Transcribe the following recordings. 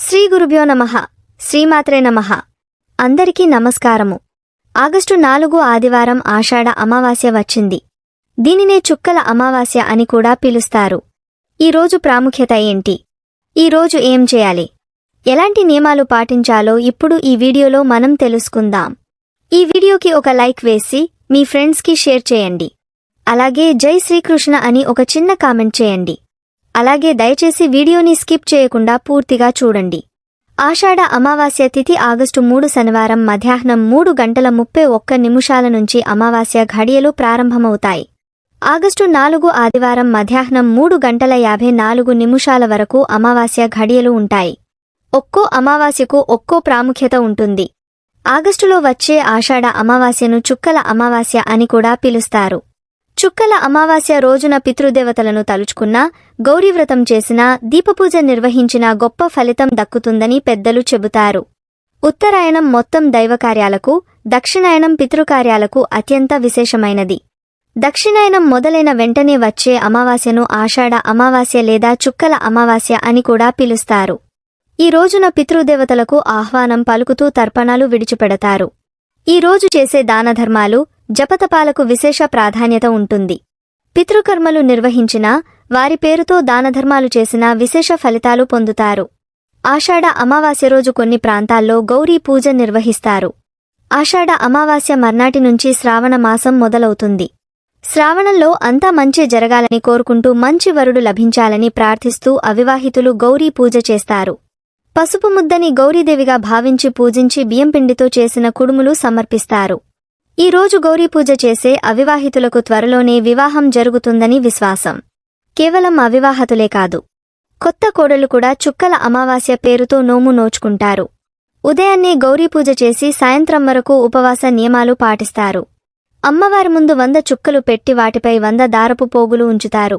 శ్రీ గురుభ్యో నమః. శ్రీమాత్రే నమః. అందరికీ నమస్కారము. ఆగస్టు 4 ఆదివారం ఆషాఢ అమావాస్య వచ్చింది. దీనినే చుక్కల అమావాస్య అని కూడా పిలుస్తారు. ఈ రోజు ప్రాముఖ్యత ఏంటి? ఈ రోజు ఏం చేయాలి? ఎలాంటి నియమాలు పాటించాలో ఇప్పుడు ఈ వీడియోలో మనం తెలుసుకుందాం. ఈ వీడియోకి ఒక లైక్ వేసి మీ ఫ్రెండ్స్కి షేర్ చేయండి. అలాగే జై శ్రీకృష్ణ అని ఒక చిన్న కామెంట్ చేయండి. అలాగే దయచేసి వీడియోని స్కిప్ చేయకుండా పూర్తిగా చూడండి. ఆషాఢ అమావాస్య తిథి ఆగస్టు 3 శనివారం మధ్యాహ్నం 3:31 నుంచి అమావాస్య ఘడియలు ప్రారంభమవుతాయి. ఆగస్టు 4 ఆదివారం మధ్యాహ్నం 3:54 వరకు అమావాస్య ఘడియలు ఉంటాయి. ఒక్కో అమావాస్యకు ఒక్కో ప్రాముఖ్యత ఉంటుంది. ఆగస్టులో వచ్చే ఆషాఢ అమావాస్యను చుక్కల అమావాస్య అని కూడా పిలుస్తారు. చుక్కల అమావాస్య రోజున పితృదేవతలను తలుచుకున్నా, గౌరీవ్రతం చేసినా, దీపపూజ నిర్వహించినా గొప్ప ఫలితం దక్కుతుందని పెద్దలు చెబుతారు. ఉత్తరాయణం మొత్తం దైవకార్యాలకు, దక్షిణాయనం పితృకార్యాలకు అత్యంత విశేషమైనది. దక్షిణాయనం మొదలైన వెంటనే వచ్చే అమావాస్యను ఆషాఢ అమావాస్య లేదా చుక్కల అమావాస్య అని కూడా పిలుస్తారు. ఈ రోజున పితృదేవతలకు ఆహ్వానం పలుకుతూ తర్పణాలు విడిచిపెడతారు. ఈ రోజు చేసే దానధర్మాలు, జపతపాలకు విశేష ప్రాధాన్యత ఉంటుంది. పితృకర్మలు నిర్వహించినా, వారి పేరుతో దానధర్మాలు చేసినా విశేష ఫలితాలు పొందుతారు. ఆషాఢ అమావాస్య రోజు కొన్ని ప్రాంతాల్లో గౌరీ పూజ నిర్వహిస్తారు. ఆషాఢ అమావాస్య మర్నాటి నుంచి శ్రావణ మాసం మొదలవుతుంది. శ్రావణంలో అంతా మంచి జరగాలని కోరుకుంటూ మంచి వరుడు లభించాలని ప్రార్థిస్తూ అవివాహితులు గౌరీ పూజ చేస్తారు. పసుపు ముద్దని గౌరీదేవిగా భావించి పూజించి బియ్యంపిండితో చేసిన కుడుములు సమర్పిస్తారు. ఈ రోజు గౌరీ పూజ చేసే అవివాహితులకు త్వరలోనే వివాహం జరుగుతుందని విశ్వాసం. కేవలం అవివాహతులే కాదు, కొత్త కోడళ్లు కూడా చుక్కల అమావాస్య పేరుతో నోము నోచుకుంటారు. ఉదయాన్నే గౌరీ పూజ చేసి సాయంత్రం వరకు ఉపవాస నియమాలు పాటిస్తారు. అమ్మవారి ముందు 100 చుక్కలు పెట్టి వాటిపై 100 దారపు పోగులు ఉంచుతారు.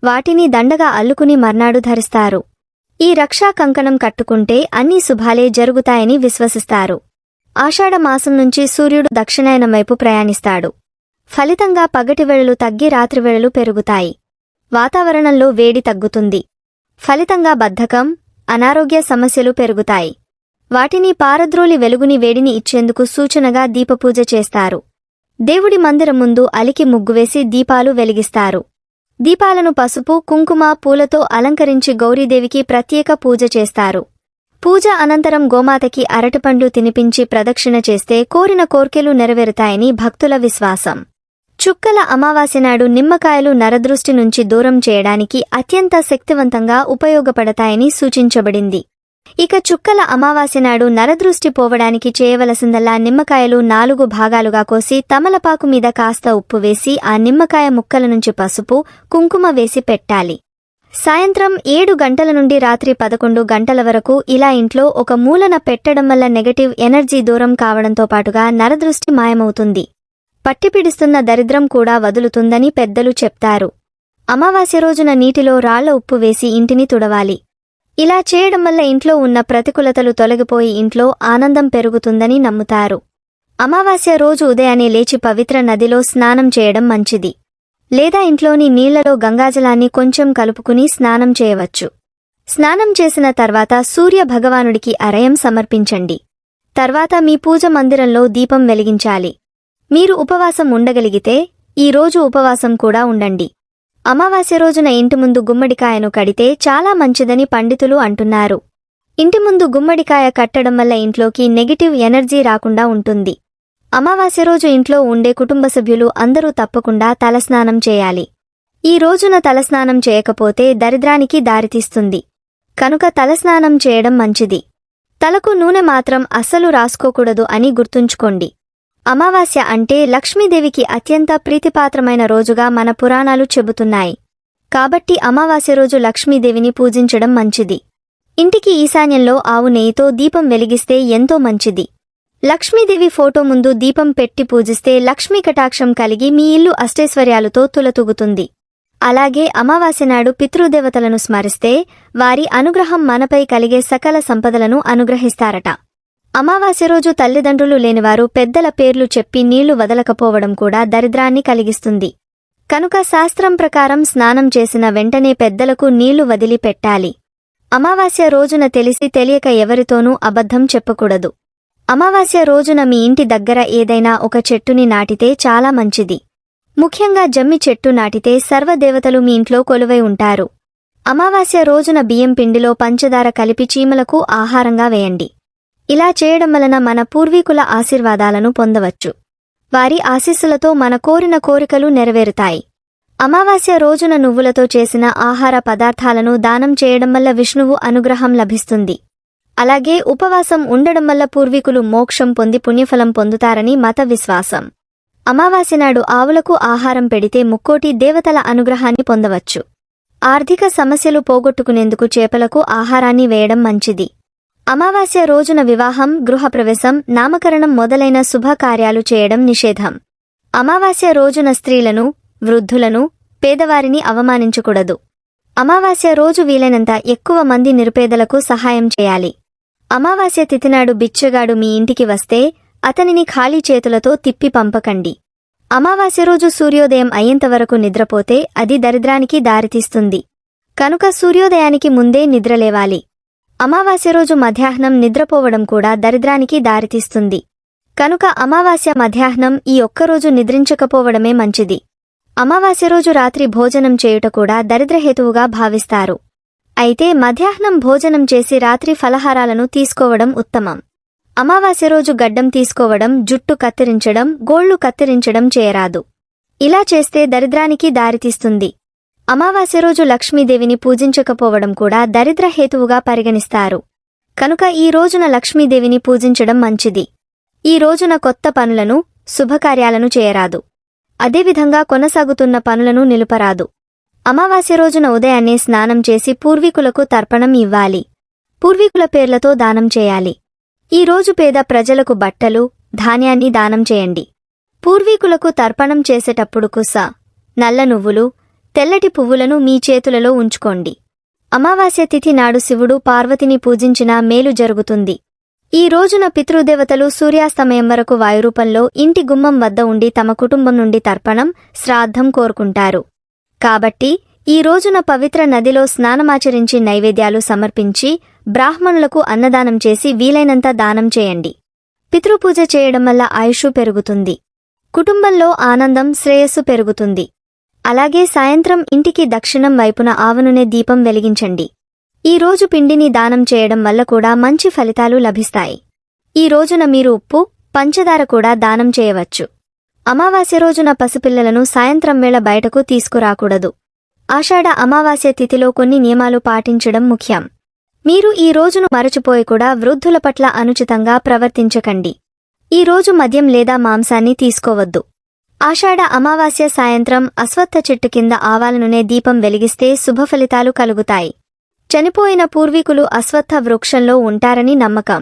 వాటిని దండగా అల్లుకుని మర్నాడు ధరిస్తారు. ఈ రక్షా కంకణం కట్టుకుంటే అన్ని శుభాలే జరుగుతాయని విశ్వసిస్తారు. ఆషాఢ మాసం నుంచి సూర్యుడు దక్షిణాయనం వైపు ప్రయాణిస్తాడు. ఫలితంగా పగటివేళలు తగ్గి రాత్రివేళలు పెరుగుతాయి. వాతావరణంలో వేడి తగ్గుతుంది. ఫలితంగా బద్ధకం, అనారోగ్య సమస్యలు పెరుగుతాయి. వాటిని పారద్రోలి వెలుగుని వేడిని ఇచ్చేందుకు సూచనగా దీపపూజ చేస్తారు. దేవుడి మందిరం ముందు అలికి ముగ్గువేసి దీపాలు వెలిగిస్తారు. దీపాలను పసుపు, కుంకుమ, పూలతో అలంకరించి గౌరీదేవికి ప్రత్యేక పూజ చేస్తారు. పూజ అనంతరం గోమాతకి అరటిపండ్లు తినిపించి ప్రదక్షిణ చేస్తే కోరిన కోర్కెలు నెరవేరుతాయని భక్తుల విశ్వాసం. చుక్కల అమావాస్య నాడు నిమ్మకాయలు నరదృష్టి నుంచి దూరం చేయడానికి అత్యంత శక్తివంతంగా ఉపయోగపడతాయని సూచించబడింది. ఇక చుక్కల అమావాస్య నాడు నరదృష్టి పోవడానికి చేయవలసిందల్లా నిమ్మకాయలు 4 భాగాలుగా కోసి తమలపాకు మీద కాస్త ఉప్పు వేసి ఆ నిమ్మకాయ ముక్కల నుంచి పసుపు, కుంకుమ వేసి పెట్టాలి. సాయంత్రం 7 గంటల నుండి రాత్రి 11 గంటల వరకు ఇలా ఇంట్లో ఒక మూలన పెట్టడం వల్ల నెగటివ్ ఎనర్జీ దూరం కావడంతో పాటుగా నరదృష్టి మాయమవుతుంది. పట్టిపిడిస్తున్న దరిద్రం కూడా వదులుతుందని పెద్దలు చెప్తారు. అమావాస్య రోజున నీటిలో రాళ్ల ఉప్పు వేసి ఇంటిని తుడవాలి. ఇలా చేయడం వల్ల ఇంట్లో ఉన్న ప్రతికూలతలు తొలగిపోయి ఇంట్లో ఆనందం పెరుగుతుందని నమ్ముతారు. అమావాస్య రోజు ఉదయాన్నే లేచి పవిత్ర నదిలో స్నానం చేయడం మంచిది. లేదా ఇంట్లోని నీళ్లలో గంగాజలాన్ని కొంచెం కలుపుకుని స్నానం చేయవచ్చు. స్నానం చేసిన తర్వాత సూర్య భగవానుడికి అర్ఘ్యం సమర్పించండి. తర్వాత మీ పూజ మందిరంలో దీపం వెలిగించాలి. మీరు ఉపవాసం ఉండగలిగితే ఈ రోజు ఉపవాసం కూడా ఉండండి. అమావాస్య రోజున ఇంటి ముందు గుమ్మడికాయను కడితే చాలా మంచిదని పండితులు అంటున్నారు. ఇంటి ముందు గుమ్మడికాయ కట్టడం వల్ల ఇంట్లోకి నెగటివ్ ఎనర్జీ రాకుండా ఉంటుంది. అమావాస్య రోజు ఇంట్లో ఉండే కుటుంబ సభ్యులు అందరూ తప్పకుండా తలస్నానం చేయాలి. ఈ రోజున తలస్నానం చేయకపోతే దరిద్రానికి దారితీస్తుంది. కనుక తలస్నానం చేయడం మంచిది. తలకు నూనె మాత్రం అస్సలు రాసుకోకూడదు అని గుర్తుంచుకోండి. అమావాస్య అంటే లక్ష్మీదేవికి అత్యంత ప్రీతిపాత్రమైన రోజుగా మన పురాణాలు చెబుతున్నాయి. కాబట్టి అమావాస్య రోజు లక్ష్మీదేవిని పూజించడం మంచిది. ఇంటికి ఈశాన్యంలో ఆవు నెయ్యితో దీపం వెలిగిస్తే ఎంతో మంచిది. లక్ష్మీదేవి ఫోటో ముందు దీపం పెట్టి పూజిస్తే లక్ష్మీ కటాక్షం కలిగి మీ ఇల్లు అష్టైశ్వర్యాలతో తులతూగుతుంది. అలాగే అమావాస్య నాడు పితృదేవతలను స్మరిస్తే వారి అనుగ్రహం మనపై కలిగే సకల సంపదలను అనుగ్రహిస్తారట. అమావాస్య రోజు తల్లిదండ్రులు లేనివారు పెద్దల పేర్లు చెప్పి నీళ్లు వదలకపోవడం కూడా దరిద్రాన్ని కలిగిస్తుంది. కనుక శాస్త్రం ప్రకారం స్నానం చేసిన వెంటనే పెద్దలకు నీళ్లు వదిలి పెట్టాలి. అమావాస్య రోజున తెలిసి తెలియక ఎవరితోనూ అబద్ధం చెప్పకూడదు. అమావాస్య రోజున మీ ఇంటి దగ్గర ఏదైనా ఒక చెట్టుని నాటితే చాలా మంచిది. ముఖ్యంగా జమ్మి చెట్టు నాటితే సర్వదేవతలు మీ ఇంట్లో కొలువై ఉంటారు. అమావాస్య రోజున బియ్యం పిండిలో పంచదార కలిపి చీమలకు ఆహారంగా వేయండి. ఇలా చేయడం వలన మన పూర్వీకుల ఆశీర్వాదాలను పొందవచ్చు. వారి ఆశీస్సులతో మన కోరిన కోరికలు నెరవేరుతాయి. అమావాస్య రోజున నువ్వులతో చేసిన ఆహార పదార్థాలను దానం చేయడం వల్ల విష్ణువు అనుగ్రహం లభిస్తుంది. అలాగే ఉపవాసం ఉండడం వల్ల పూర్వీకులు మోక్షం పొంది పుణ్యఫలం పొందుతారని మత విశ్వాసం. అమావాస్య నాడు ఆవులకు ఆహారం పెడితే ముక్కోటి దేవతల అనుగ్రహాన్ని పొందవచ్చు. ఆర్థిక సమస్యలు పోగొట్టుకునేందుకు చేపలకు ఆహారాన్ని వేయడం మంచిది. అమావాస్య రోజున వివాహం, గృహప్రవేశం, నామకరణం మొదలైన శుభకార్యాలు చేయడం నిషేధం. అమావాస్య రోజున స్త్రీలను, వృద్ధులను, పేదవారిని అవమానించకూడదు. అమావాస్య రోజు వీలైనంత ఎక్కువ మంది నిరుపేదలకు సహాయం చేయాలి. అమావాస్య తిథినాడు బిచ్చగాడు మీ ఇంటికి వస్తే అతనిని ఖాళీ చేతులతో తిప్పి పంపకండి. అమావాస్య రోజు సూర్యోదయం అయ్యేంతవరకు నిద్రపోతే అది దరిద్రానికి దారితీస్తుంది. కనుక సూర్యోదయానికి ముందే నిద్రలేవాలి. అమావాస్య రోజు మధ్యాహ్నం నిద్రపోవడం కూడా దరిద్రానికి దారితీస్తుంది. కనుక అమావాస్య మధ్యాహ్నం ఈ ఒక్కరోజు నిద్రించకపోవడమే మంచిది. అమావాస్య రోజు రాత్రి భోజనం చేయుట కూడా దరిద్రహేతువుగా భావిస్తారు. అయితే మధ్యాహ్నం భోజనం చేసి రాత్రి ఫలహారాలను తీసుకోవడం ఉత్తమం. అమావాస్య రోజు గడ్డం తీసుకోవడం, జుట్టు కత్తిరించడం, గోళ్లు కత్తిరించడం చేయరాదు. ఇలా చేస్తే దరిద్రానికి దారితీస్తుంది. అమావాస్య రోజు లక్ష్మీదేవిని పూజించకపోవడం కూడా దరిద్రహేతువుగా పరిగణిస్తారు. కనుక ఈ రోజున లక్ష్మీదేవిని పూజించడం మంచిది. ఈ రోజున కొత్త పనులను, శుభకార్యాలను చేయరాదు. అదేవిధంగా కొనసాగుతున్న పనులను నిలుపరాదు. అమావాస్య రోజున ఉదయాన్నే స్నానం చేసి పూర్వీకులకు తర్పణం ఇవ్వాలి. పూర్వీకుల పేర్లతో దానం చేయాలి. ఈ రోజు పేద ప్రజలకు బట్టలు, ధాన్యాన్ని దానం చేయండి. పూర్వీకులకు తర్పణం చేసేటప్పుడు కుస, నల్ల నువ్వులు, తెల్లటి పువ్వులను మీ చేతులలో ఉంచుకోండి. అమావాస్య తిథి నాడు శివుడు పార్వతిని పూజించినా మేలు జరుగుతుంది. ఈ రోజున పితృదేవతలు సూర్యాస్తమయం వరకు వాయురూపంలో ఇంటి గుమ్మం వద్ద ఉండి తమ కుటుంబం నుండి తర్పణం, శ్రాద్ధం కోరుకుంటారు. కాబట్టి ఈ రోజున పవిత్ర నదిలో స్నానమాచరించి నైవేద్యాలు సమర్పించి బ్రాహ్మణులకు అన్నదానం చేసి వీలైనంత దానం చేయండి. పితృపూజ చేయడం వల్ల ఆయుషు పెరుగుతుంది. కుటుంబంలో ఆనందం, శ్రేయస్సు పెరుగుతుంది. అలాగే సాయంత్రం ఇంటికి దక్షిణం వైపున ఆవనునే దీపం వెలిగించండి. ఈ రోజు పిండిని దానం చేయడం వల్ల కూడా మంచి ఫలితాలు లభిస్తాయి. ఈ రోజున మీరు ఉప్పు, పంచదార కూడా దానం చేయవచ్చు. అమావాస్య రోజున పసిపిల్లలను సాయంత్రం వేళ బయటకు తీసుకురాకూడదు. ఆషాఢ అమావాస్య తిథిలో కొన్ని నియమాలు పాటించడం ముఖ్యం. మీరు ఈ రోజును మరచిపోయి కూడా వృద్ధుల పట్ల అనుచితంగా ప్రవర్తించకండి. ఈ రోజు మద్యం లేదా మాంసాన్ని తీసుకోవద్దు. ఆషాఢ అమావాస్య సాయంత్రం అశ్వత్థ చెట్టు కింద ఆవాల నూనె దీపం వెలిగిస్తే శుభఫలితాలు కలుగుతాయి. చనిపోయిన పూర్వీకులు అశ్వత్థ వృక్షంలో ఉంటారని నమ్మకం.